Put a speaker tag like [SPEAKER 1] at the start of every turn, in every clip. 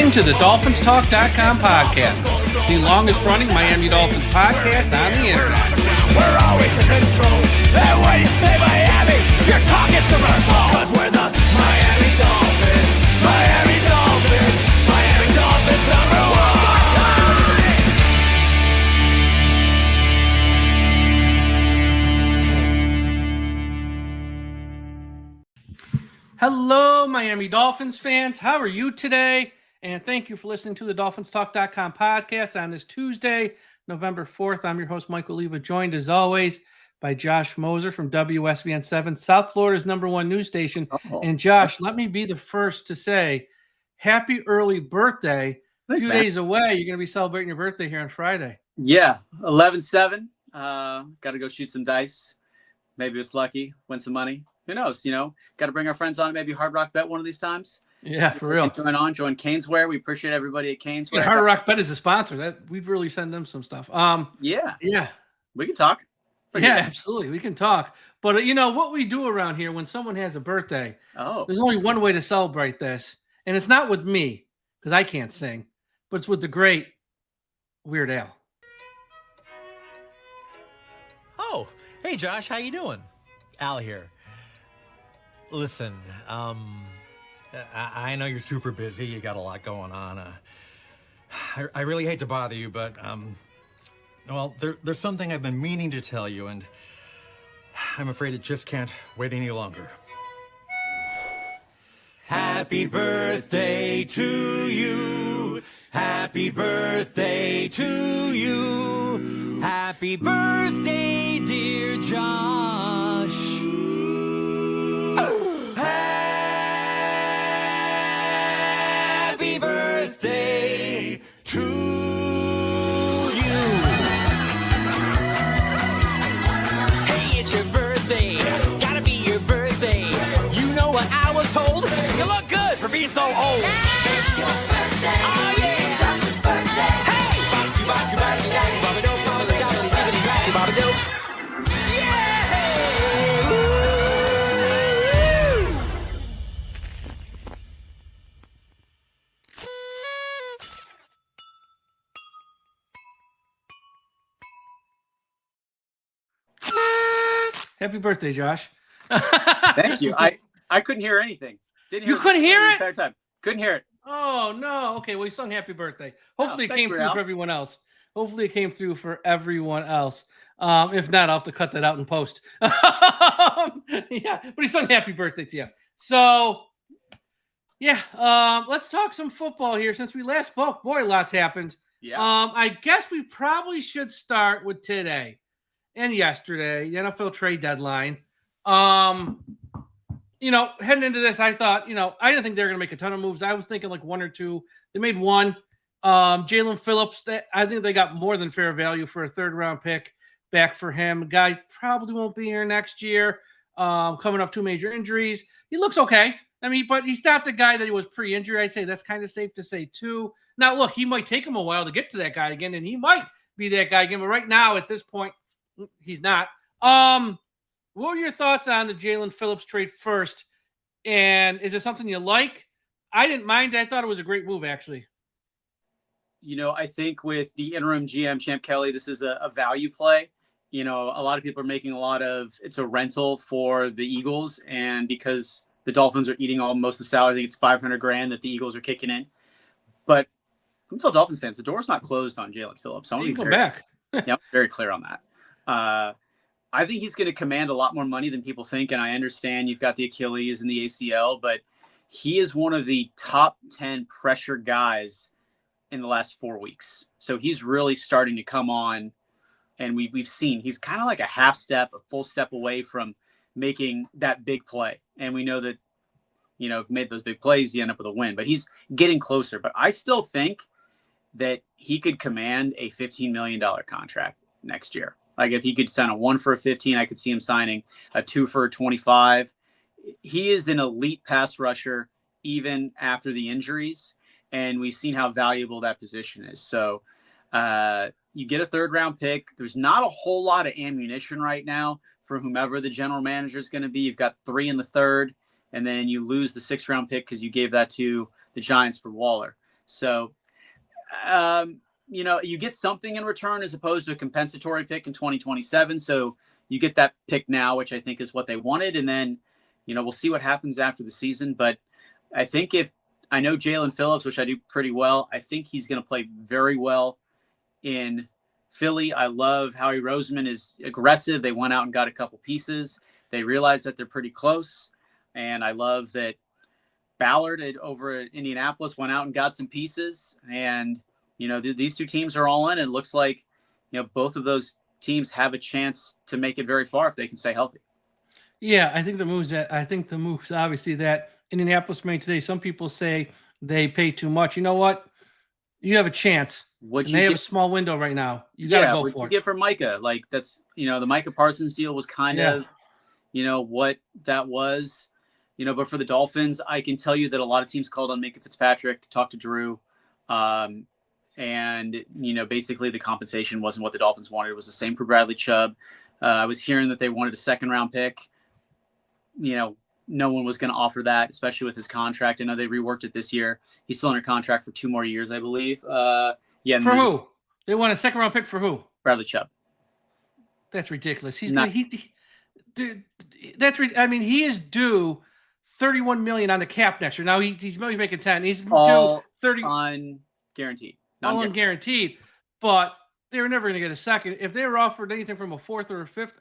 [SPEAKER 1] listening to the DolphinsTalk.com podcast, the longest-running Miami Dolphins podcast on the internet.
[SPEAKER 2] We're always in control, and when you say Miami, you're talking to Merkel. Cause we're the Miami Dolphins, Miami Dolphins, Miami Dolphins #1.
[SPEAKER 1] Hello, Miami Dolphins fans. How are you today? And thank you for listening to the DolphinsTalk.com podcast on this Tuesday, November 4th. I'm your host, Mike Oliva, joined as always by Josh Moser from WSVN 7, South Florida's #1 news station. And Josh, let me be the first to say happy early birthday.
[SPEAKER 3] Thanks,
[SPEAKER 1] a few
[SPEAKER 3] man.
[SPEAKER 1] days away, you're going to be celebrating your birthday here on Friday.
[SPEAKER 3] Yeah, 11-7. Got to go shoot some dice. Maybe it's lucky, win some money. Who knows? Got to bring our friends on. Maybe Hard Rock Bet one of these times.
[SPEAKER 1] Yeah, for real.
[SPEAKER 3] Join Caneswear. We appreciate everybody at Caneswear.
[SPEAKER 1] And Hard Rock Bet is a sponsor. That we'd really send them some stuff.
[SPEAKER 3] Yeah,
[SPEAKER 1] we
[SPEAKER 3] can talk.
[SPEAKER 1] Absolutely, we can talk. But what we do around here when someone has a birthday.
[SPEAKER 3] Oh,
[SPEAKER 1] there's only one way to celebrate this, and it's not with me because I can't sing, but it's with the great Weird Al.
[SPEAKER 4] Oh, hey Josh, how you doing? Al here. Listen, I know you're super busy. You got a lot going on. I really hate to bother you, but there's something I've been meaning to tell you, and I'm afraid it just can't wait any longer. Happy birthday to you. Happy birthday to you. Happy birthday, dear Josh. Happy birthday to you. Hey, it's your birthday. Gotta be your birthday. You know what I was told? You look good for being so old.
[SPEAKER 2] It's your birthday.
[SPEAKER 4] Oh, yeah.
[SPEAKER 2] It's Josh's birthday.
[SPEAKER 4] Hey!
[SPEAKER 1] Happy birthday, Josh.
[SPEAKER 3] thank you. I couldn't hear anything. Didn't hear.
[SPEAKER 1] You couldn't hear
[SPEAKER 3] the
[SPEAKER 1] it?
[SPEAKER 3] entire time. Couldn't hear it.
[SPEAKER 1] Oh, no. Okay, well, you sung happy birthday. Hopefully it
[SPEAKER 3] thank
[SPEAKER 1] came
[SPEAKER 3] you,
[SPEAKER 1] through
[SPEAKER 3] Al.
[SPEAKER 1] for everyone else. If not, I'll have to cut that out in post. Yeah, but he sung happy birthday to you. So, yeah, let's talk some football here. Since we last spoke, boy, lots happened.
[SPEAKER 3] Yeah.
[SPEAKER 1] I guess we probably should start with today and yesterday, the NFL trade deadline. Heading into this, I thought, I didn't think they were going to make a ton of moves. I was thinking like one or two. They made one. Jalen Phillips, I think they got more than fair value for a third-round pick back for him. Guy probably won't be here next year, coming off 2 major injuries. He looks okay. But he's not the guy that he was pre-injury. I'd say that's kind of safe to say, too. Now, look, he might take him a while to get to that guy again, and he might be that guy again. But right now, at this point, he's not. What were your thoughts on the Jalen Phillips trade first? And is it something you like? I didn't mind it. I thought it was a great move, actually.
[SPEAKER 3] I think with the interim GM, Champ Kelly, this is a value play. A lot of people are making it's a rental for the Eagles. And because the Dolphins are eating most of the salary, I think it's $500,000 that the Eagles are kicking in. But I'm tell Dolphins fans, the door's not closed on Jalen Phillips.
[SPEAKER 1] You can go back.
[SPEAKER 3] Yeah, I'm very clear on that. I think he's going to command a lot more money than people think. And I understand you've got the Achilles and the ACL, but he is one of the top 10 pressure guys in the last 4 weeks. So he's really starting to come on. And we've seen he's kind of like a half step, a full step away from making that big play. And we know that, if you made those big plays, you end up with a win. But he's getting closer. But I still think that he could command a $15 million contract next year. Like if he could sign a 1 for a 15, I could see him signing a 2 for a 25. He is an elite pass rusher even after the injuries. And we've seen how valuable that position is. So you get a 3rd-round pick. There's not a whole lot of ammunition right now for whomever the general manager is going to be. You've got 3 in the 3rd, and then you lose the 6th-round pick because you gave that to the Giants for Waller. So, you get something in return as opposed to a compensatory pick in 2027. So you get that pick now, which I think is what they wanted. And then, we'll see what happens after the season. But I think I know Jalen Phillips, which I do pretty well, I think he's going to play very well in Philly. I love Howie Roseman is aggressive. They went out and got a couple pieces. They realized that they're pretty close. And I love that Ballard over at Indianapolis went out and got some pieces. And, these two teams are all in. It looks like, both of those teams have a chance to make it very far if they can stay healthy.
[SPEAKER 1] Yeah, I think the moves obviously that Indianapolis made today. Some people say they pay too much. You know what? You have a chance. They have a small window right now. You got to go for it.
[SPEAKER 3] Get for Micah. Like that's, the Micah Parsons deal was kind of, what that was, but for the Dolphins, I can tell you that a lot of teams called on Minka Fitzpatrick, talked to Drew. And, basically the compensation wasn't what the Dolphins wanted. It was the same for Bradley Chubb. I was hearing that they wanted a 2nd-round pick. No one was going to offer that, especially with his contract. I know they reworked it this year. He's still under contract for 2 more years, I believe. For
[SPEAKER 1] who? They want a 2nd-round pick for who?
[SPEAKER 3] Bradley Chubb.
[SPEAKER 1] That's ridiculous. He's not. Dude, he is due $31 million on the cap next year. Now he's making 10. He's due 30
[SPEAKER 3] unguaranteed.
[SPEAKER 1] All unguaranteed, but they were never going to get a second. If they were offered anything from a 4th or a 5th,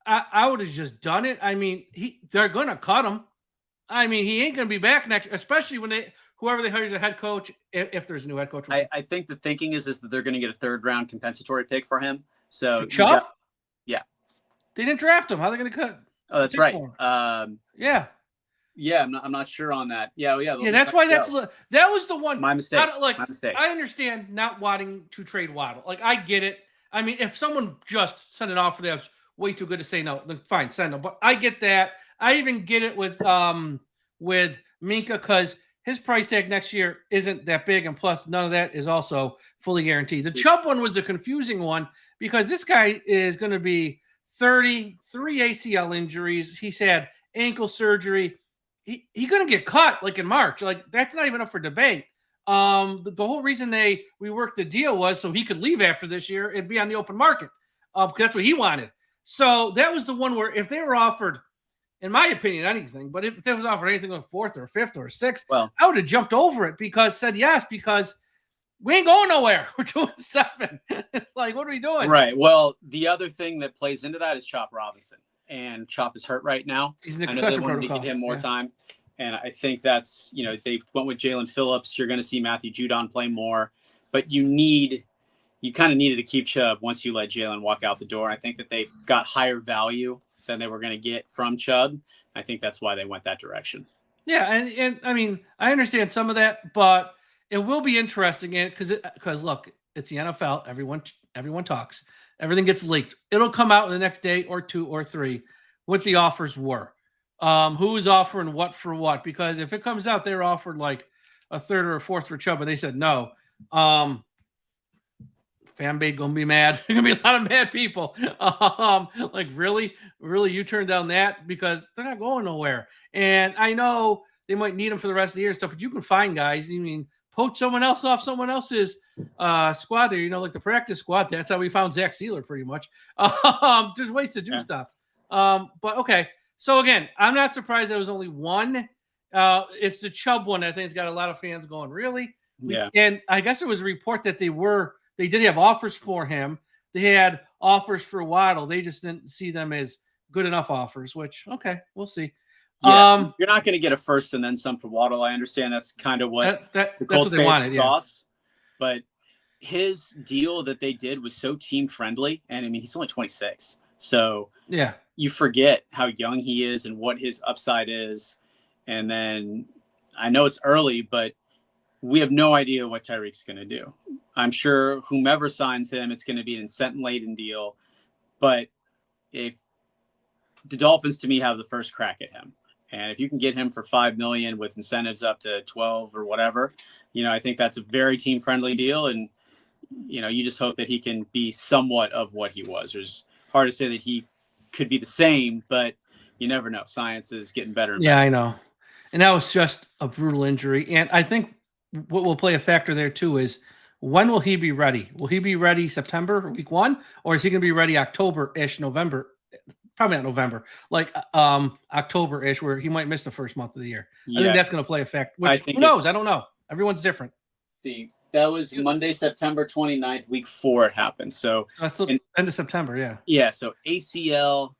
[SPEAKER 1] I would have just done it. They're going to cut him. He ain't going to be back next, especially when whoever they hire as a head coach, if there's a new head coach.
[SPEAKER 3] I think the thinking is that they're going to get a 3rd-round compensatory pick for him. So
[SPEAKER 1] Chubb?
[SPEAKER 3] Yeah.
[SPEAKER 1] They didn't draft him. How are they going to cut?
[SPEAKER 3] Oh, that's right.
[SPEAKER 1] Yeah.
[SPEAKER 3] Yeah, I'm not sure on that. Yeah.
[SPEAKER 1] That's why that was the one.
[SPEAKER 3] My mistake.
[SPEAKER 1] My mistake. I understand not wanting to trade Waddle. Like I get it. If someone just sent an offer that was way too good to say no, then fine, send them. But I get that. I even get it with Minka because his price tag next year isn't that big, and plus none of that is also fully guaranteed. The Chubb one was a confusing one because this guy is going to be 30, 3 ACL injuries. He's had ankle surgery. He's going to get cut like in March. Like that's not even up for debate. The whole reason we worked the deal was so he could leave after this year and be on the open market because that's what he wanted. So that was the one where if they were offered, in my opinion, anything, but if they was offered anything on 4th or 5th or 6th,
[SPEAKER 3] well,
[SPEAKER 1] I would have jumped over it because we ain't going nowhere. We're doing 7. It's like, what are we doing?
[SPEAKER 3] Right. Well, the other thing that plays into that is Chop Robinson. And Chop is hurt right now.
[SPEAKER 1] He's in the
[SPEAKER 3] I know they
[SPEAKER 1] concussion
[SPEAKER 3] wanted
[SPEAKER 1] protocol.
[SPEAKER 3] to give him more time. And I think that's, they went with Jalen Phillips. You're going to see Matthew Judon play more. But you kind of needed to keep Chubb once you let Jalen walk out the door. I think that they got higher value than they were going to get from Chubb. I think that's why they went that direction.
[SPEAKER 1] Yeah, and I understand some of that, but it will be interesting because look, it's the NFL. Everyone talks. Everything gets leaked. It'll come out in the next day or 2 or 3 what the offers were. Who was offering what for what? Because if it comes out they're offered like a 3rd or a 4th for Chubb, but they said no. Fan base gonna be mad. There's gonna be a lot of mad people. Like really, you turned down that because they're not going nowhere. And I know they might need them for the rest of the year and stuff, but you can find guys. Poach someone else off someone else's squad there, like the practice squad. That's how we found Zach Sealer pretty much. There's ways to do stuff. But okay. So again, I'm not surprised there was only one. It's the Chubb one. I think it's got a lot of fans going, really?
[SPEAKER 3] Yeah.
[SPEAKER 1] And I guess there was a report that they did have offers for him. They had offers for Waddle. They just didn't see them as good enough offers, which, okay, we'll see.
[SPEAKER 3] Yeah, you're not going to get a 1st and then some for Waddle. I understand that's kind of what
[SPEAKER 1] that's what they wanted.
[SPEAKER 3] Sauce, but his deal that they did was so team friendly, and he's only 26, so
[SPEAKER 1] yeah,
[SPEAKER 3] you forget how young he is and what his upside is. And then I know it's early, but we have no idea what Tyreek's going to do. I'm sure whomever signs him, it's going to be an incentive-laden deal. But if the Dolphins, to me, have the first crack at him, and if you can get him for $5 million with incentives up to 12 or whatever, I think that's a very team-friendly deal. And you just hope that he can be somewhat of what he was. It's hard to say that he could be the same, but you never know. Science is getting better and better.
[SPEAKER 1] I know. And that was just a brutal injury. And I think what will play a factor there too is when will he be ready? Will he be ready September week 1, or is he going to be ready October-ish, November? Probably not November, like October-ish, where he might miss the first month of the year. I think that's going to play a factor. Which who knows? I don't know. Everyone's different.
[SPEAKER 3] See, that was Monday, September 29th, week 4 it happened. So
[SPEAKER 1] that's end of September, yeah.
[SPEAKER 3] Yeah, so ACL,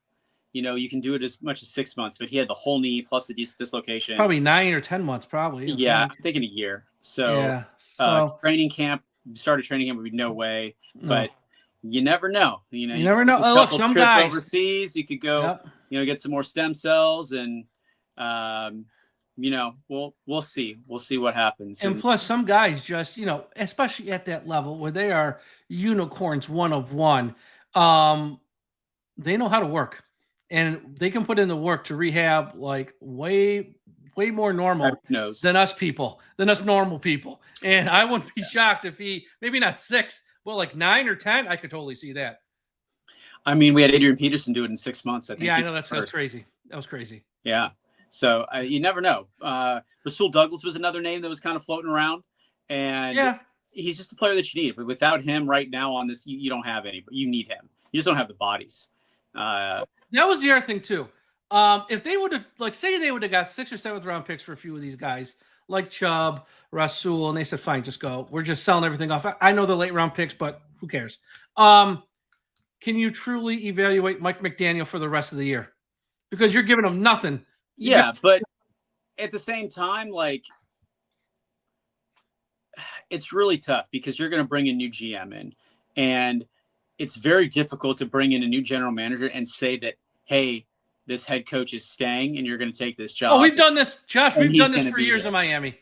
[SPEAKER 3] you can do it as much as 6 months, but he had the whole knee plus the dislocation.
[SPEAKER 1] Probably 9 or 10 months, probably.
[SPEAKER 3] Yeah, I'm thinking a year. So,
[SPEAKER 1] yeah.
[SPEAKER 3] Training camp, started training camp would be no way, but you never know. You
[SPEAKER 1] never know. Oh, look, some guys
[SPEAKER 3] overseas, you could go, get some more stem cells, and we'll see. We'll see what happens.
[SPEAKER 1] And plus, some guys just, especially at that level where they are unicorns, one of one, they know how to work, and they can put in the work to rehab like way more normal than us normal people. And I wouldn't be shocked if he maybe not 6. Well, like 9 or 10, I could totally see that.
[SPEAKER 3] I mean, we had Adrian Peterson do it in 6 months. I think.
[SPEAKER 1] Yeah, I know that was crazy. That was crazy.
[SPEAKER 3] Yeah. So you never know. Rasul Douglas was another name that was kind of floating around, and he's just a player that you need. But without him right now on this, you don't have any. But you need him. You just don't have the bodies.
[SPEAKER 1] That was the other thing too. If they would have, say they would have got 6th or 7th round picks for a few of these guys, like Chubb, Rasul, and they said, fine, just go. We're just selling everything off. I know the late round picks, but who cares? Can you truly evaluate Mike McDaniel for the rest of the year? Because you're giving him nothing.
[SPEAKER 3] Yeah, but at the same time, it's really tough because you're going to bring a new GM in, and it's very difficult to bring in a new general manager and say that, hey, this head coach is staying and you're going to take this job.
[SPEAKER 1] Oh, we've done this, Josh. We've done this for years in Miami.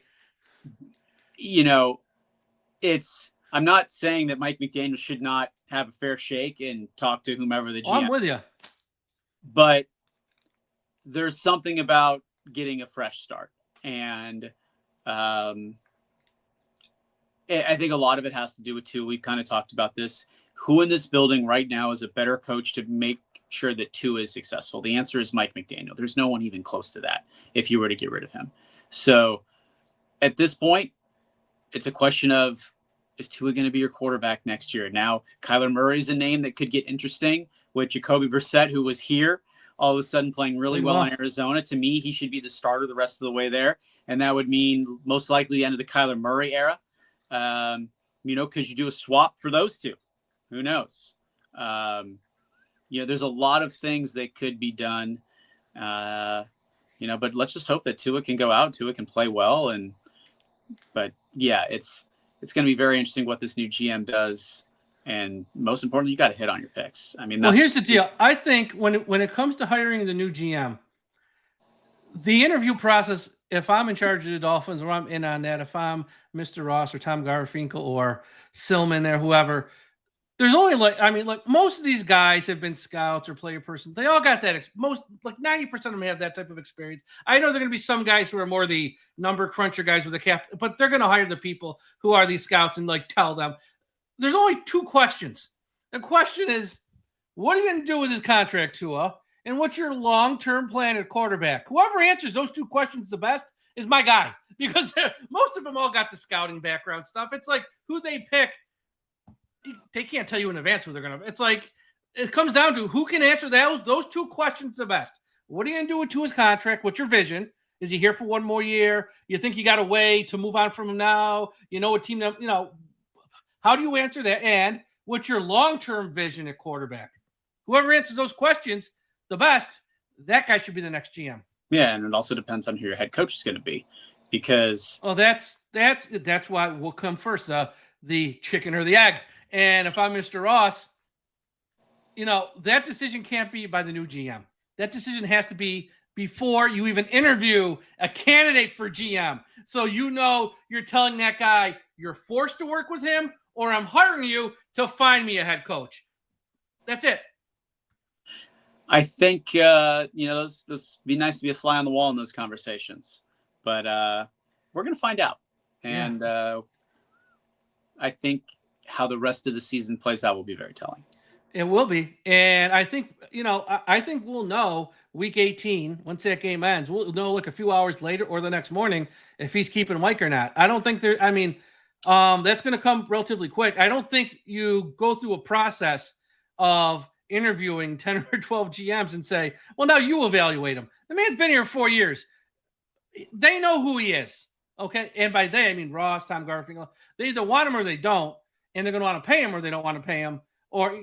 [SPEAKER 3] I'm not saying that Mike McDaniel should not have a fair shake and talk to whomever the GM.
[SPEAKER 1] I'm with you.
[SPEAKER 3] But there's something about getting a fresh start. And I think a lot of it has to do with, too, we've kind of talked about this. Who in this building right now is a better coach to make sure that Tua is successful? The answer is Mike McDaniel. There's no one even close to that if you were to get rid of him. So at this point, it's a question of, is Tua going to be your quarterback next year? Now, Kyler Murray is a name that could get interesting with Jacoby Brissett, who was here all of a sudden playing really well in Arizona. To me, he should be the starter the rest of the way there. And that would mean most likely the end of the Kyler Murray era. Because you do a swap for those two. Who knows? There's a lot of things that could be done, but let's just hope that Tua can go out, Tua can play well. But yeah, it's going to be very interesting what this new GM does. And most importantly, you got to hit on your picks. I mean,
[SPEAKER 1] here's the deal. I think when it comes to hiring the new GM, the interview process, if I'm in charge of the Dolphins or I'm in on that, if I'm Mr. Ross or Tom Garfinkel or Silman there, whoever, there's only most of these guys have been scouts or player persons. They all got that. 90% of them have that type of experience. I know there are going to be some guys who are more the number cruncher guys with the cap, but they're going to hire the people who are these scouts and tell them. There's only 2 questions. The question is, what are you going to do with his contract, Tua? And what's your long-term plan at quarterback? Whoever answers those 2 questions the best is my guy, because most of them all got the scouting background stuff. It's like who they pick. They can't tell you in advance who they're going to. It's like it comes down to who can answer those 2 questions the best. What are you going to do with Tua's contract? What's your vision? Is he here for 1 more year? You think you got a way to move on from him now? A team that, how do you answer that? And what's your long-term vision at quarterback? Whoever answers those questions the best, that guy should be the next GM.
[SPEAKER 3] Yeah, and it also depends on who your head coach is going to be, because
[SPEAKER 1] that's why we'll come first, the chicken or the egg. And if I'm Mr. Ross, that decision can't be by the new GM. That decision has to be before you even interview a candidate for GM. So you're telling that guy you're forced to work with him, or I'm hiring you to find me a head coach. That's it.
[SPEAKER 3] I think those be nice to be a fly on the wall in those conversations, but we're going to find out. And I think how the rest of the season plays out will be very telling.
[SPEAKER 1] It will be. And I think, I think we'll know week 18, once that game ends, we'll know like a few hours later or the next morning if he's keeping Mike or not. I don't think that's going to come relatively quick. I don't think you go through a process of interviewing 10 or 12 GMs and say, well, now you evaluate him. The man's been here 4 years. They know who he is. Okay. And by they, I mean Ross, Tom Garfinkel. They either want him or they don't. And they're going to want to pay him or they don't want to pay him, or,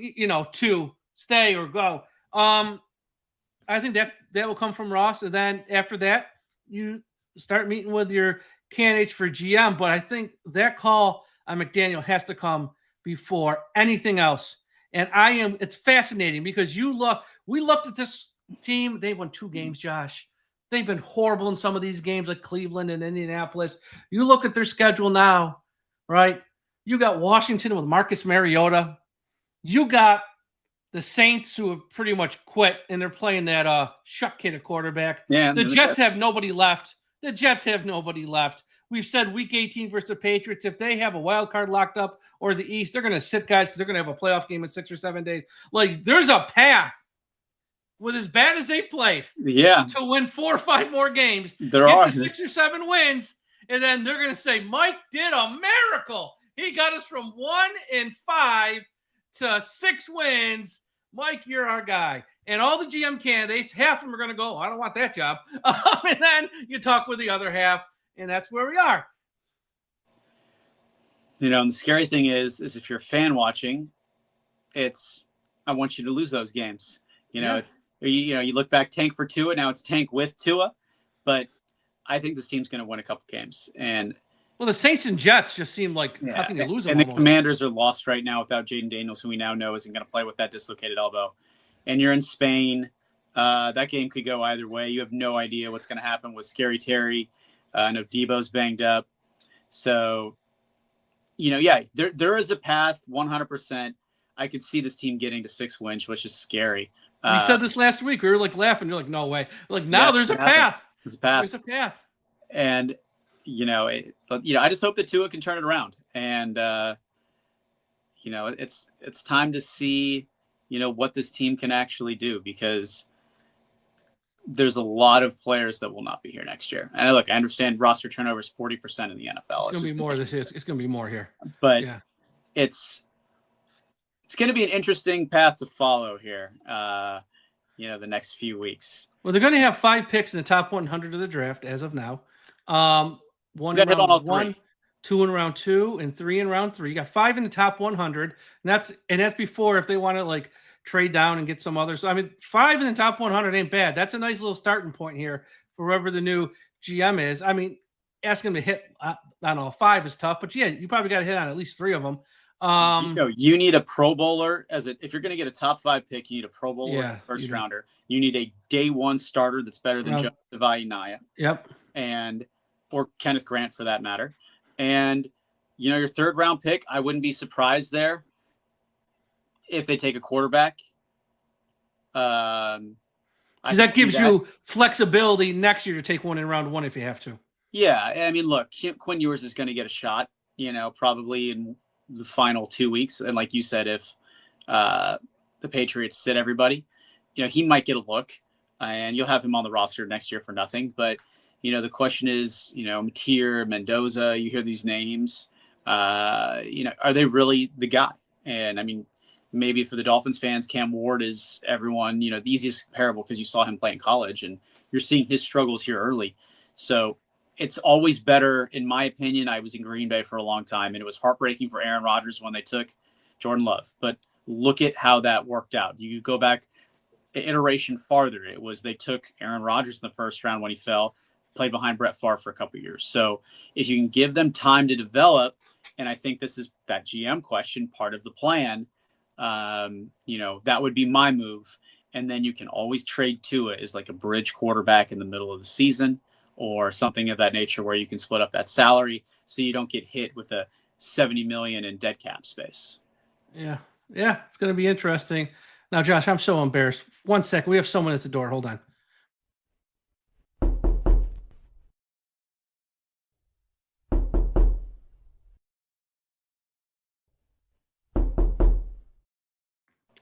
[SPEAKER 1] to stay or go. I think that will come from Ross. And then after that, you start meeting with your candidates for GM. But I think that call on McDaniel has to come before anything else. And it's fascinating because we looked at this team. They've won 2 games, Josh. They've been horrible in some of these games like Cleveland and Indianapolis. You look at their schedule now, right? You got Washington with Marcus Mariota. You got the Saints, who have pretty much quit, and they're playing that shuck kid at quarterback.
[SPEAKER 3] Yeah,
[SPEAKER 1] the Jets have nobody left. We've said week 18 versus the Patriots, if they have a wild card locked up or the East, they're going to sit guys because they're going to have a playoff game in 6 or 7 days. Like, there's a path with as bad as they played to win 4 or 5 more games.
[SPEAKER 3] There
[SPEAKER 1] get
[SPEAKER 3] are
[SPEAKER 1] to 6 or 7 wins, and then they're going to say, Mike did a miracle. He got us from 1-5 to 6 wins. Mike, you're our guy. And all the GM candidates, half of them are going to go, I don't want that job. And then you talk with the other half, and that's where we are.
[SPEAKER 3] And the scary thing is if you're a fan watching, I want you to lose those games. You look back, tank for Tua. Now it's tank with Tua. But I think this team's going to win a couple games. And
[SPEAKER 1] the Saints and Jets just seem like, how can you lose them?
[SPEAKER 3] And
[SPEAKER 1] almost?
[SPEAKER 3] The Commanders are lost right now without Jaden Daniels, who we now know isn't going to play with that dislocated elbow. And you're in Spain. That game could go either way. You have no idea what's going to happen with Scary Terry. I know Debo's banged up. So, there is a path, 100%. I could see this team getting to 6 wins, which is scary.
[SPEAKER 1] We said this last week. We were like laughing. You're like, no way. Like, now there's a path.
[SPEAKER 3] There's a path.
[SPEAKER 1] There's a path.
[SPEAKER 3] And, I just hope that Tua can turn it around. And, it's time to see, what this team can actually do, because there's a lot of players that will not be here next year. And look, I understand roster turnover is 40% in the NFL.
[SPEAKER 1] It's going to be more this year. It's going to be more here.
[SPEAKER 3] But it's going to be an interesting path to follow here, the next few weeks.
[SPEAKER 1] Well, they're going to have 5 picks in the top 100 of the draft as of now. 1 in round 1, 2 in round 2, and 3 in round 3. You got 5 in the top 100. And that's before if they want to like trade down and get some others. So, 5 in the top 100 ain't bad. That's a nice little starting point here for whoever the new GM is. Asking them to hit on all 5 is tough, but you probably got to hit on at least 3 of them.
[SPEAKER 3] You need a Pro Bowler if you're going to get a top 5 pick, you need a Pro Bowler first rounder. You need a day 1 starter that's better than Joe Naya.
[SPEAKER 1] Yep.
[SPEAKER 3] Or Kenneth Grant for that matter. And, your 3rd round pick, I wouldn't be surprised there if they take a quarterback.
[SPEAKER 1] Because that gives you flexibility next year to take one in round 1 if you have to.
[SPEAKER 3] Yeah. Look, Quinn Ewers is going to get a shot, probably in the final 2 weeks. And like you said, if the Patriots sit everybody, he might get a look, and you'll have him on the roster next year for nothing. But, the question is, Mateer, Mendoza, you hear these names, are they really the guy? And maybe for the Dolphins fans, Cam Ward is everyone, the easiest comparable because you saw him play in college and you're seeing his struggles here early. So it's always better, in my opinion. I was in Green Bay for a long time, and it was heartbreaking for Aaron Rodgers when they took Jordan Love. But look at how that worked out. You go back an iteration farther. It was they took Aaron Rodgers in the first round when he fell, played behind Brett Favre for a couple of years. So if you can give them time to develop, and I think this is that GM question, part of the plan, that would be my move. And then you can always trade Tua as like a bridge quarterback in the middle of the season, or something of that nature where you can split up that salary so you don't get hit with a $70 million in dead cap space.
[SPEAKER 1] Yeah. It's going to be interesting. Now, Josh, I'm so embarrassed. 1 second. We have someone at the door. Hold on.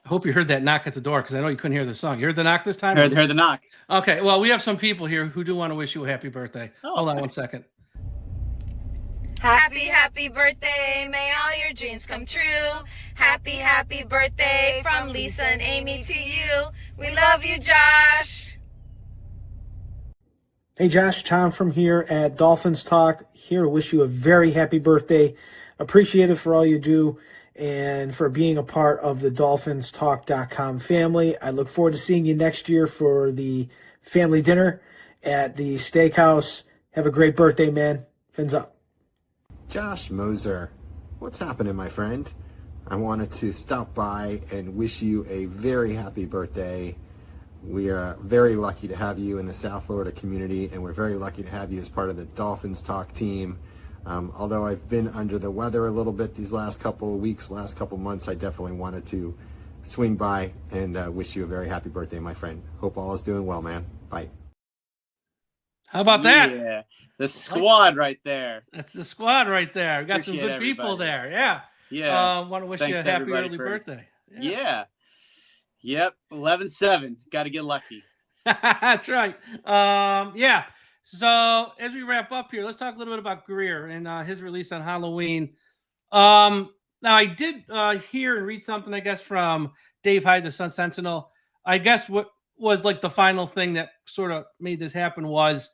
[SPEAKER 1] I hope you heard that knock at the door because I know you couldn't hear the song. You heard the knock this time?
[SPEAKER 3] Heard the knock.
[SPEAKER 1] Okay, well, we have some people here who do want to wish you a happy birthday.
[SPEAKER 3] Oh,
[SPEAKER 1] Hold on
[SPEAKER 3] thanks.
[SPEAKER 1] 1 second.
[SPEAKER 5] Happy birthday. May all your dreams come true. Happy birthday from Lisa and Amy to you. We love you, Josh.
[SPEAKER 6] Hey Josh, Tom from here at Dolphins Talk. Here to wish you a very happy birthday. Appreciate it for all you do and for being a part of the DolphinsTalk.com family. I look forward to seeing you next year for the family dinner at the steakhouse. Have a great birthday, man. Fins up.
[SPEAKER 7] Josh Moser, what's happening, my friend? I wanted to stop by and wish you a very happy birthday. We are very lucky to have you in the South Florida community, and we're very lucky to have you as part of the Dolphins Talk team. Although I've been under the weather a little bit these last couple of weeks, last couple of months, I definitely wanted to swing by and wish you a very happy birthday, my friend. Hope all is doing well, man. Bye.
[SPEAKER 1] How about that?
[SPEAKER 3] Yeah, the squad right there.
[SPEAKER 1] That's the squad right there. We got
[SPEAKER 3] Appreciate
[SPEAKER 1] some good people
[SPEAKER 3] everybody.
[SPEAKER 1] there. Yeah.
[SPEAKER 3] Yeah.
[SPEAKER 1] Want to wish
[SPEAKER 3] Thanks,
[SPEAKER 1] you a happy
[SPEAKER 3] everybody,
[SPEAKER 1] early
[SPEAKER 3] for-
[SPEAKER 1] birthday.
[SPEAKER 3] Yeah. Yep. 11-7. Got to get lucky.
[SPEAKER 1] That's right. Yeah. So as we wrap up here, let's talk a little bit about Greer and his release on Halloween. Now I did hear and read something, I guess, from Dave Hyde, the Sun Sentinel. I guess what was like the final thing that sort of made this happen was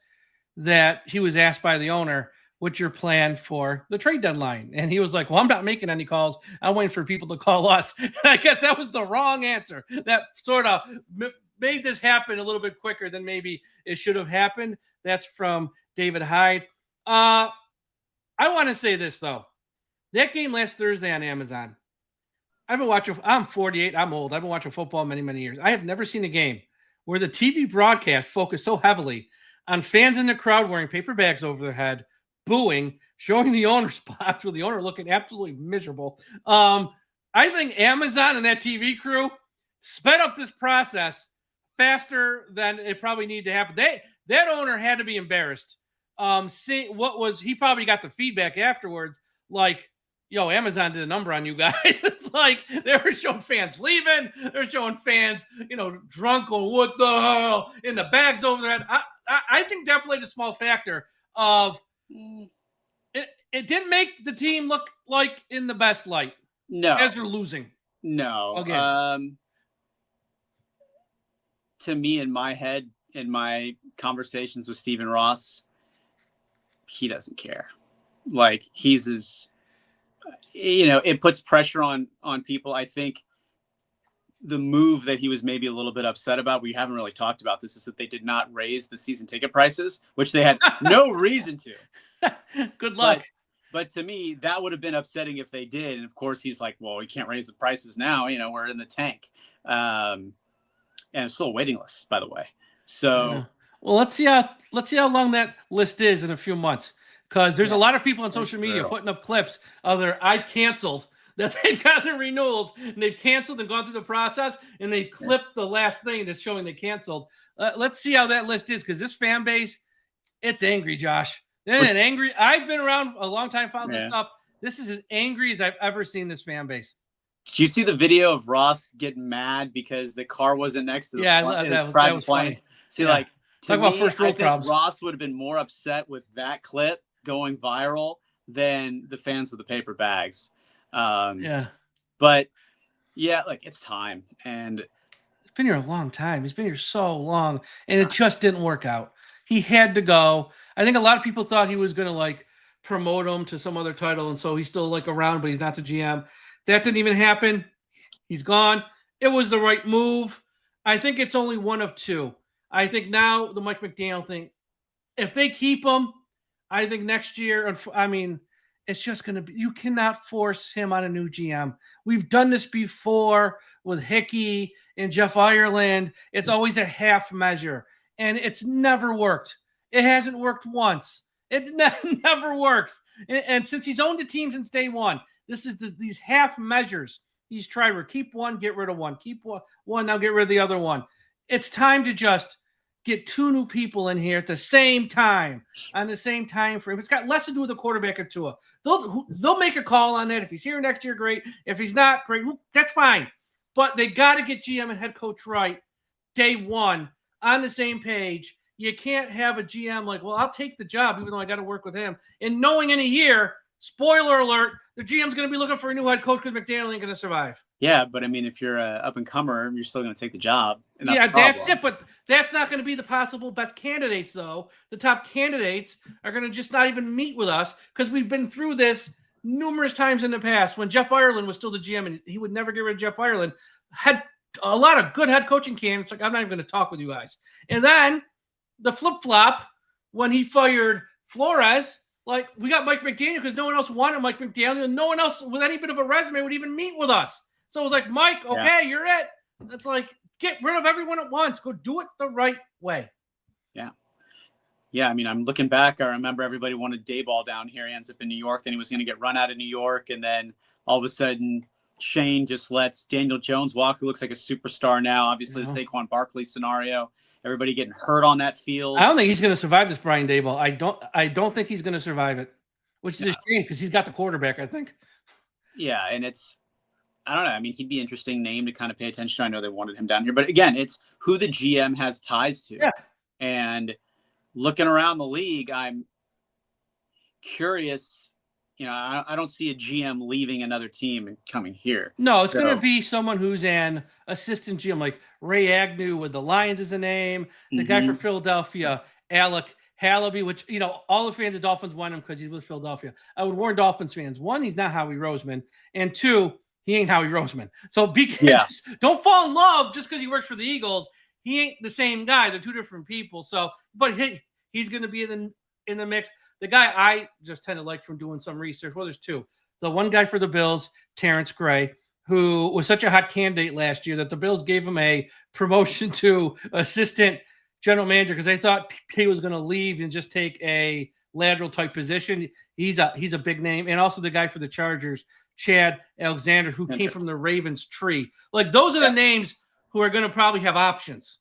[SPEAKER 1] that he was asked by the owner, what's your plan for the trade deadline? And he was like, well, I'm not making any calls. I'm waiting for people to call us. And I guess that was the wrong answer. That sort of made this happen a little bit quicker than maybe it should have happened. That's from David Hyde. I want to say this, though. That game last Thursday on Amazon, I've been watching. I'm 48. I'm old. I've been watching football many, many years. I have never seen a game where the TV broadcast focused so heavily on fans in the crowd wearing paper bags over their head, booing, showing the owner spots with the owner looking absolutely miserable. I think Amazon and that TV crew sped up this process faster than it probably needed to happen. That owner had to be embarrassed. He probably got the feedback afterwards, like, yo, Amazon did a number on you guys. It's like they were showing fans leaving. They're showing fans, drunk going, what the hell, in the bags over their head. I think that played a small factor of it. It didn't make the team look like in the best light.
[SPEAKER 3] No.
[SPEAKER 1] As they're losing.
[SPEAKER 3] No.
[SPEAKER 1] Okay.
[SPEAKER 3] To me, in my head, in my conversations with Stephen Ross, he doesn't care. Like, he's as, it puts pressure on people. I think the move that he was maybe a little bit upset about, we haven't really talked about this, is that they did not raise the season ticket prices, which they had no reason to.
[SPEAKER 1] Good luck.
[SPEAKER 3] But to me, that would have been upsetting if they did. And of course, he's like, well, we can't raise the prices now. We're in the tank. And it's still a waiting list, by the way. So,
[SPEAKER 1] yeah. Well, let's see how long that list is in a few months, because there's a lot of people on social media putting up clips of their I've canceled that they've gotten renewals and they've canceled and gone through the process and they clipped the last thing that's showing they canceled. Let's see how that list is, because this fan base, it's angry, Josh. And angry. I've been around a long time following this stuff. This is as angry as I've ever seen this fan base.
[SPEAKER 3] Did you see the video of Ross getting mad because the car wasn't next to the
[SPEAKER 1] that was
[SPEAKER 3] plane?
[SPEAKER 1] funny.
[SPEAKER 3] See, like,
[SPEAKER 1] talk about first world problems.
[SPEAKER 3] Ross would have been more upset with that clip going viral than the fans with the paper bags. But yeah, like, it's time. And
[SPEAKER 1] he's been here a long time. He's been here so long, and it just didn't work out. He had to go. I think a lot of people thought he was going to promote him to some other title, and so he's still around, but he's not the GM. That didn't even happen. He's gone. It was the right move. I think it's only one of two. I think now the Mike McDaniel thing, if they keep him, I think next year, it's just going to be, you cannot force him on a new GM. We've done this before with Hickey and Jeff Ireland. It's always a half measure, and it's never worked. It hasn't worked once. It never works. And since he's owned the team since day one, this is these half measures. He's tried to keep one, get rid of one, keep one, now get rid of the other one. It's time to just get two new people in here at the same time, on the same time frame. It's got less to do with the quarterback or Tua. They'll make a call on that. If he's here next year, great. If he's not, great. That's fine. But they got to get GM and head coach right day one on the same page. You can't have a GM like, well, I'll take the job even though I got to work with him. And knowing in a year, spoiler alert, the GM's going to be looking for a new head coach because McDaniel ain't going to survive.
[SPEAKER 3] Yeah, but I mean, if you're an up-and-comer, you're still going to take the job. And that's
[SPEAKER 1] Yeah,
[SPEAKER 3] the problem.
[SPEAKER 1] that's it. But that's not going to be the possible best candidates, though. The top candidates are going to just not even meet with us because we've been through this numerous times in the past. When Jeff Ireland was still the GM, and he would never get rid of Jeff Ireland, had a lot of good head coaching candidates. Like, I'm not even going to talk with you guys. And then the flip-flop, when he fired Flores, like, we got Mike McDaniel because no one else wanted Mike McDaniel, and no one else with any bit of a resume would even meet with us. So it was like, Mike, okay, you're it. It's like, get rid of everyone at once. Go do it the right way.
[SPEAKER 3] Yeah. Yeah, I mean, I'm looking back. I remember everybody wanted Dayball down here. He ends up in New York. Then he was going to get run out of New York. And then all of a sudden, Shane just lets Daniel Jones walk, who looks like a superstar now. Obviously, the Saquon Barkley scenario. Everybody getting hurt on that field.
[SPEAKER 1] I don't think he's going to survive this Brian Daboll. I don't think he's going to survive it, which is a shame because he's got the quarterback, I think.
[SPEAKER 3] Yeah, and I don't know. I mean, he'd be an interesting name to kind of pay attention to. I know they wanted him down here. But again, it's who the GM has ties to.
[SPEAKER 1] Yeah.
[SPEAKER 3] And looking around the league, I'm curious. You know, I don't see a GM leaving another team and coming here.
[SPEAKER 1] No, it's going to be someone who's an assistant GM, like Ray Agnew with the Lions is a name. The guy for Philadelphia, Alec Hallaby, which, you know, all the fans of Dolphins want him because he's with Philadelphia. I would warn Dolphins fans, one, he's not Howie Roseman, and two, he ain't Howie Roseman. So don't fall in love just because he works for the Eagles. He ain't the same guy. They're two different people. So, but he's going to be in the mix. The guy I just tend to like from doing some research, well, there's two. The one guy for the Bills, Terrence Gray, who was such a hot candidate last year that the Bills gave him a promotion to assistant general manager because they thought he was going to leave and just take a lateral type position. He's a big name. And also the guy for the Chargers, Chad Alexander, who came from the Ravens tree. Like, those are the names who are going to probably have options.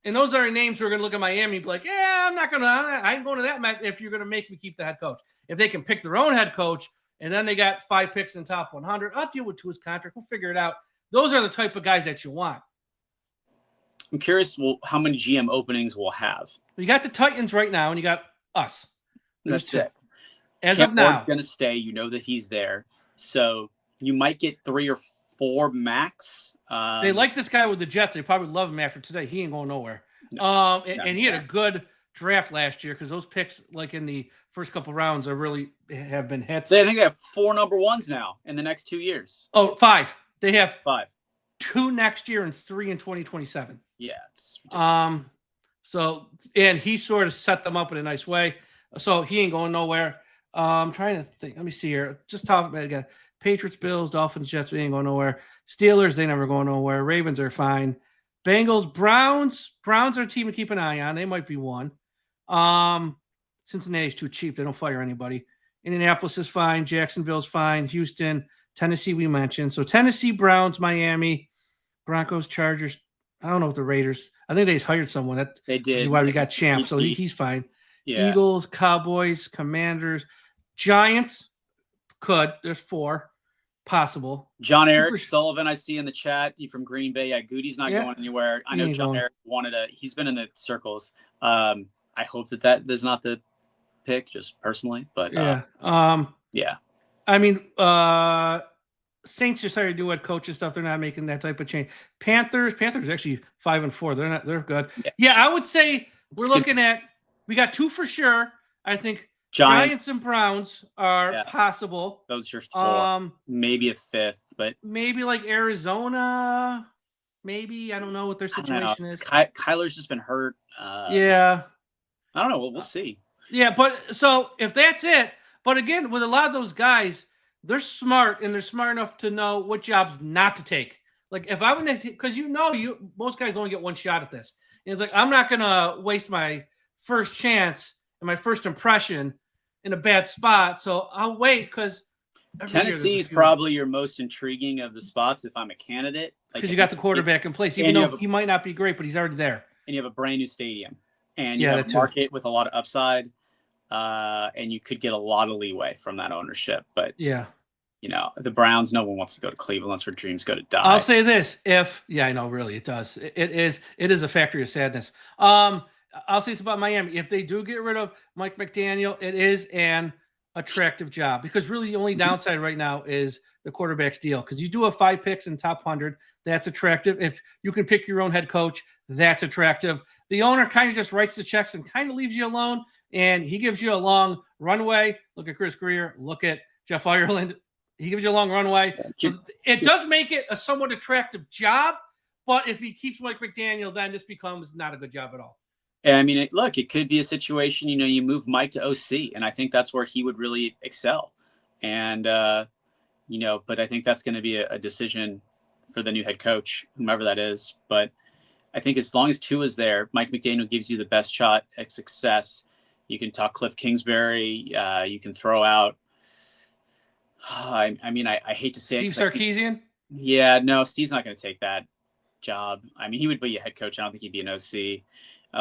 [SPEAKER 1] And those are names who are going to look at Miami and be like, yeah, I ain't going to that match if you're going to make me keep the head coach. If they can pick their own head coach and then they got 5 picks in top 100, I'll deal with Tua's contract. We'll figure it out. Those are the type of guys that you want.
[SPEAKER 3] I'm curious how many GM openings we'll have.
[SPEAKER 1] You got the Titans right now, and you got us.
[SPEAKER 3] That's it.
[SPEAKER 1] As
[SPEAKER 3] Kemp
[SPEAKER 1] of now.
[SPEAKER 3] Ward's going to stay. You know that he's there. So you might get 3 or 4 max.
[SPEAKER 1] They like this guy with the Jets. They probably love him after today. He ain't going nowhere. And he had a good draft last year because those picks, like in the first couple rounds, really have been hits.
[SPEAKER 3] I think they have 4 number ones now in the next 2 years.
[SPEAKER 1] Oh, 5. They have
[SPEAKER 3] 5. 2
[SPEAKER 1] next year and 3 in 2027.
[SPEAKER 3] Yeah, it's ridiculous.
[SPEAKER 1] So, and he sort of set them up in a nice way. So he ain't going nowhere. I'm trying to think. Let me see here. Just talk about it again. Patriots, Bills, Dolphins, Jets, they ain't going nowhere. Steelers, they never go nowhere. Ravens are fine. Bengals, Browns are a team to keep an eye on. They might be one. Cincinnati's too cheap. They don't fire anybody. Indianapolis is fine. Jacksonville's fine. Houston, Tennessee we mentioned. So Tennessee, Browns, Miami, Broncos, Chargers. I don't know what the Raiders. I think they just hired someone.
[SPEAKER 3] They did.
[SPEAKER 1] Which is why we got Champ. So he's fine.
[SPEAKER 3] Yeah.
[SPEAKER 1] Eagles, Cowboys, Commanders, Giants. There's 4 possible.
[SPEAKER 3] John Eric Sullivan, I see in the chat. You from Green Bay. Yeah, Goody's not going anywhere. I know John Eric he's been in the circles. I hope that is not the pick, just personally. But
[SPEAKER 1] yeah. I mean, Saints just hired a new head coach and stuff. They're not making that type of change. Panthers actually 5-4. They're good. Yeah, I would say we got 2 for sure. I think Giants and Browns are possible.
[SPEAKER 3] Those are 4. Maybe a 5th, but
[SPEAKER 1] maybe like Arizona. Maybe I don't know what their situation is.
[SPEAKER 3] Kyler's just been hurt.
[SPEAKER 1] Yeah,
[SPEAKER 3] I don't know. We'll see.
[SPEAKER 1] Yeah, but so if that's it, but again, with a lot of those guys, they're smart and they're smart enough to know what jobs not to take. Like if I would, because most guys only get one shot at this. And it's like I'm not gonna waste my first chance and my first impression in a bad spot. So I'll wait because
[SPEAKER 3] Tennessee is probably your most intriguing of the spots if I'm a candidate.
[SPEAKER 1] Because you got the quarterback in place, even though he might not be great, but he's already there.
[SPEAKER 3] And you have a brand new stadium. And you have a market with a lot of upside. And you could get a lot of leeway from that ownership. But
[SPEAKER 1] yeah.
[SPEAKER 3] the Browns, no one wants to go to Cleveland. That's where dreams go to die.
[SPEAKER 1] I'll say this: I know, really, it does. It is a factory of sadness. I'll say this about Miami: if they do get rid of Mike McDaniel, it is an attractive job, because really the only downside right now is the quarterback's deal. Because you do have 5 picks in top 100, that's attractive. If you can pick your own head coach, that's attractive. The owner kind of just writes the checks and kind of leaves you alone, and he gives you a long runway. Look at Chris Greer. Look at Jeff Ireland. He gives you a long runway. So it does make it a somewhat attractive job, but if he keeps Mike McDaniel, then this becomes not a good job at all.
[SPEAKER 3] I mean, it could be a situation, you move Mike to OC, and I think that's where he would really excel. And, but I think that's going to be a decision for the new head coach, whomever that is. But I think as long as Tua is there, Mike McDaniel gives you the best shot at success. You can talk Cliff Kingsbury. You can throw out, I hate to say
[SPEAKER 1] Steve Sarkisian?
[SPEAKER 3] Yeah, no, Steve's not going to take that job. I mean, he would be a head coach. I don't think he'd be an OC.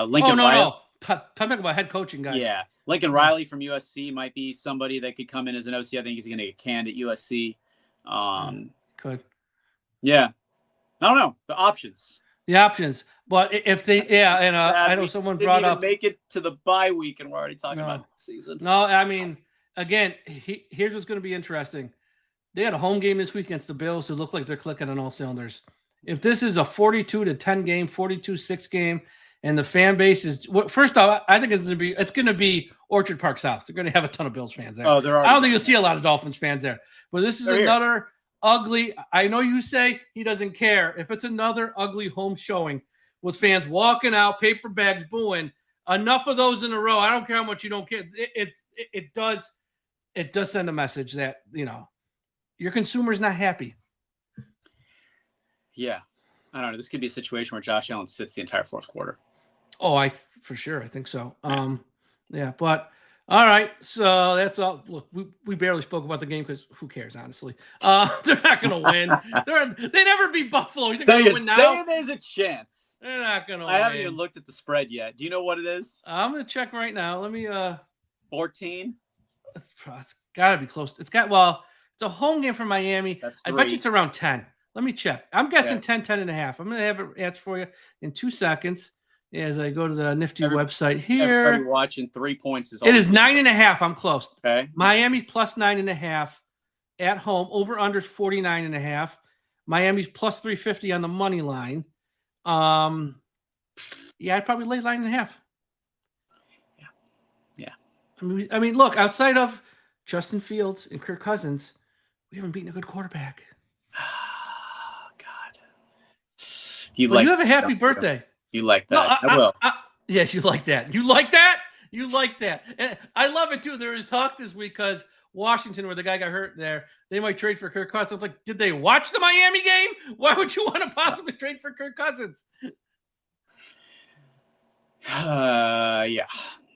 [SPEAKER 3] Lincoln Riley.
[SPEAKER 1] No. Talking about head coaching guys.
[SPEAKER 3] Yeah. Lincoln Riley from USC might be somebody that could come in as an OC. I think he's going to get canned at USC.
[SPEAKER 1] Could.
[SPEAKER 3] Yeah. I don't know. The options.
[SPEAKER 1] But if they, I know someone brought up.
[SPEAKER 3] Make it to the bye week, and we're already talking about the season.
[SPEAKER 1] No, I mean, again, here's what's going to be interesting. They had a home game this week against the Bills, who look like they're clicking on all cylinders. If this is a 42-10 game, 42-6 game, and the fan base is first off, I think it's going to be Orchard Park South. They're going to have a ton of Bills fans there.
[SPEAKER 3] Oh,
[SPEAKER 1] I don't think you'll see a lot of Dolphins fans there. But this is another ugly. I know you say he doesn't care. If it's another ugly home showing with fans walking out, paper bags booing, enough of those in a row. I don't care how much you don't care. It does send a message that your consumer's not happy.
[SPEAKER 3] Yeah. I don't know. This could be a situation where Josh Allen sits the entire fourth quarter.
[SPEAKER 1] Oh, for sure. I think so. Yeah, but all right. So that's all. Look, we barely spoke about the game because who cares, honestly? They're not going to win. They never beat Buffalo. You think
[SPEAKER 3] So
[SPEAKER 1] they're
[SPEAKER 3] you're
[SPEAKER 1] going to win now?
[SPEAKER 3] saying there's a chance?
[SPEAKER 1] They're not going to win.
[SPEAKER 3] I haven't even looked at the spread yet. Do you know what it is?
[SPEAKER 1] I'm going to check right now. Let me
[SPEAKER 3] 14?
[SPEAKER 1] It's got to be close. It's a home game for Miami.
[SPEAKER 3] That's
[SPEAKER 1] I bet
[SPEAKER 3] 3.
[SPEAKER 1] you it's around 10. Let me check. I'm guessing
[SPEAKER 3] Okay.
[SPEAKER 1] 10 and a half. I'm going to have an answer for you in 2 seconds as I go to the nifty website here.
[SPEAKER 3] Everybody watching, 3 points is all.
[SPEAKER 1] It is 9.5. I'm close.
[SPEAKER 3] Okay.
[SPEAKER 1] Miami plus 9.5 at home. Over under 49.5. Miami's plus 350 on the money line. I'd probably lay 9.5.
[SPEAKER 3] Yeah.
[SPEAKER 1] I mean, look, outside of Justin Fields and Kirk Cousins, we haven't beaten a good quarterback.
[SPEAKER 3] God.
[SPEAKER 1] You have a happy birthday.
[SPEAKER 3] You like that?
[SPEAKER 1] No,
[SPEAKER 3] I will.
[SPEAKER 1] Yeah, you like that. You like that? You like that. And I love it too. There was talk this week because Washington, where the guy got hurt there, they might trade for Kirk Cousins. I'm like, did they watch the Miami game? Why would you want to possibly trade for Kirk Cousins?
[SPEAKER 3] Yeah.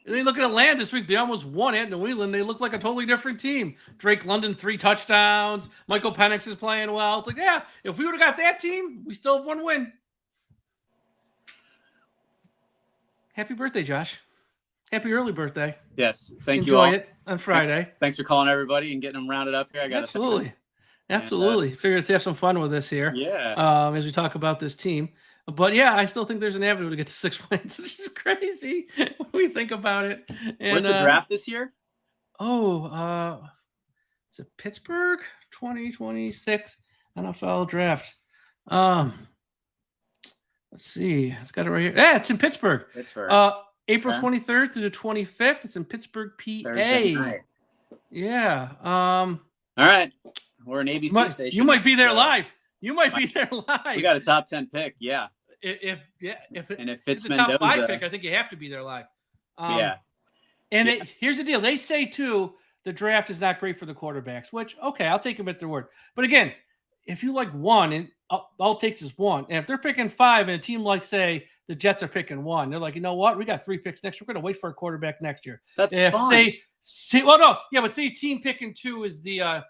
[SPEAKER 1] And then look at Atlanta this week. They almost won at New England. They look like a totally different team. Drake London, 3 touchdowns. Michael Penix is playing well. It's like, yeah, if we would have got that team, we still have 1 win. Happy birthday, Josh. Happy early birthday.
[SPEAKER 3] Yes. Thank you all.
[SPEAKER 1] Enjoy it on Friday.
[SPEAKER 3] Thanks for calling everybody and getting them rounded up here.
[SPEAKER 1] Absolutely. Figure let's have some fun with this here.
[SPEAKER 3] Yeah.
[SPEAKER 1] As we talk about this team. But yeah, I still think there's an avenue to get to 6 wins, which is crazy when we think about it. And,
[SPEAKER 3] where's the draft this year?
[SPEAKER 1] Is it Pittsburgh 2026 NFL draft? Let's see. It's got it right here. Yeah, it's in Pittsburgh. April 23rd through the 25th. It's in Pittsburgh, PA.
[SPEAKER 3] Thursday night.
[SPEAKER 1] Yeah.
[SPEAKER 3] All right. We're an ABC station.
[SPEAKER 1] You might be there live. You might be there live.
[SPEAKER 3] We got a top 10 pick. Yeah.
[SPEAKER 1] If
[SPEAKER 3] it's
[SPEAKER 1] a
[SPEAKER 3] Mendoza,
[SPEAKER 1] top 5 pick, I think you have to be there live.
[SPEAKER 3] Yeah.
[SPEAKER 1] And here's the deal. They say, too, the draft is not great for the quarterbacks, which, okay, I'll take them at their word. But again, if you like 1, and all it takes is 1, and if they're picking 5 and a team like, say, the Jets are picking 1, they're like, you know what? We got 3 picks next year. We're going to wait for a quarterback next year.
[SPEAKER 3] That's fine.
[SPEAKER 1] But say team picking 2 is the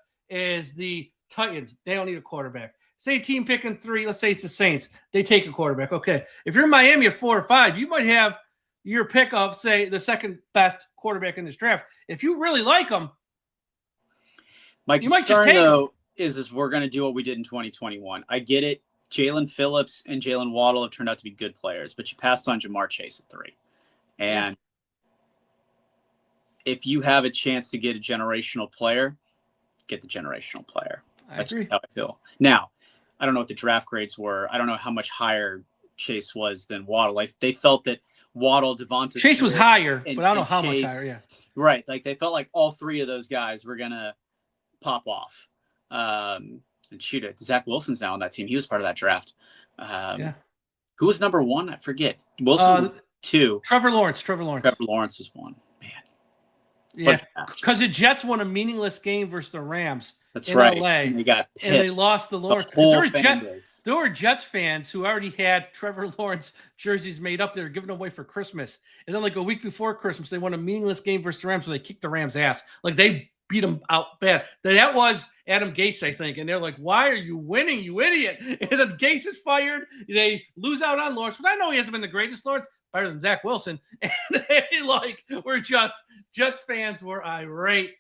[SPEAKER 1] Titans. They don't need a quarterback. Say team picking 3, let's say it's the Saints. They take a quarterback. Okay. If you're in Miami at 4 or 5, you might have your pick of, say, the second best quarterback in this draft. If you really like them.
[SPEAKER 3] My
[SPEAKER 1] You might just
[SPEAKER 3] concern,
[SPEAKER 1] take him.
[SPEAKER 3] though, is we're going to do what we did in 2021. I get it. Jalen Phillips and Jalen Waddle have turned out to be good players, but you passed on Jamar Chase at 3. And if you have a chance to get a generational player, get the generational player.
[SPEAKER 1] That's agree.
[SPEAKER 3] How I feel. Now, I don't know what the draft grades were. I don't know how much higher Chase was than Waddle. Like, they felt that Waddle, Devonta
[SPEAKER 1] Chase was
[SPEAKER 3] Smith,
[SPEAKER 1] higher,
[SPEAKER 3] and,
[SPEAKER 1] but I don't know how
[SPEAKER 3] Chase,
[SPEAKER 1] much higher. Yeah.
[SPEAKER 3] Right. Like, they felt like all 3 of those guys were going to pop off. And shoot it. Zach Wilson's now on that team. He was part of that draft. Who was number 1? I forget. Wilson was 2.
[SPEAKER 1] Trevor Lawrence.
[SPEAKER 3] Trevor Lawrence was 1. Man.
[SPEAKER 1] Yeah. Because the Jets won a meaningless game versus the Rams.
[SPEAKER 3] That's
[SPEAKER 1] in
[SPEAKER 3] right.
[SPEAKER 1] LA,
[SPEAKER 3] And they got
[SPEAKER 1] and they lost the Lawrence. There were Jets fans who already had Trevor Lawrence jerseys made up. They were giving them away for Christmas. And then like a week before Christmas, they won a meaningless game versus the Rams where they kicked the Rams' ass. Like they beat them out bad. That was Adam Gase, I think. And they're like, why are you winning, you idiot? And then Gase is fired. They lose out on Lawrence. But I know he hasn't been the greatest Lawrence, better than Zach Wilson. And they Jets fans were irate.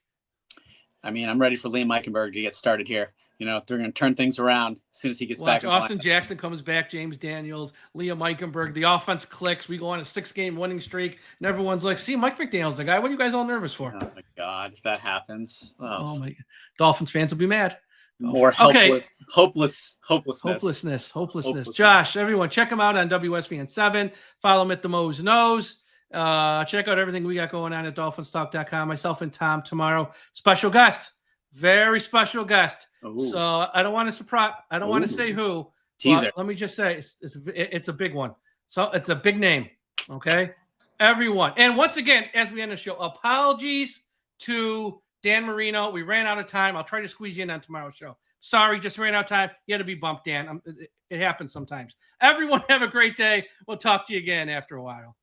[SPEAKER 3] I mean, I'm ready for Liam Eichenberg to get started here. You know, they're going to turn things around as soon as he gets back.
[SPEAKER 1] Austin Jackson comes back, James Daniels, Liam Eichenberg. The offense clicks. We go on a 6-game winning streak, and everyone's like, see, Mike McDaniel's the guy. What are you guys all nervous for?
[SPEAKER 3] Oh, my God. If that happens.
[SPEAKER 1] Oh my God. Dolphins fans will be mad.
[SPEAKER 3] More hopelessness.
[SPEAKER 1] Josh, everyone, check him out on WSVN 7. Follow him at the Mo's Knows. Check out everything we got going on at DolphinsTalk.com. Myself and Tom tomorrow. Special guest. Very special guest. Ooh. So I don't want to surprise. I don't want to say who.
[SPEAKER 3] Teaser.
[SPEAKER 1] Let me just say it's a big one. So it's a big name. Okay, everyone. And once again, as we end the show, apologies to Dan Marino. We ran out of time. I'll try to squeeze you in on tomorrow's show. Sorry, just ran out of time. You had to be bumped, Dan. It happens sometimes. Everyone have a great day. We'll talk to you again after a while.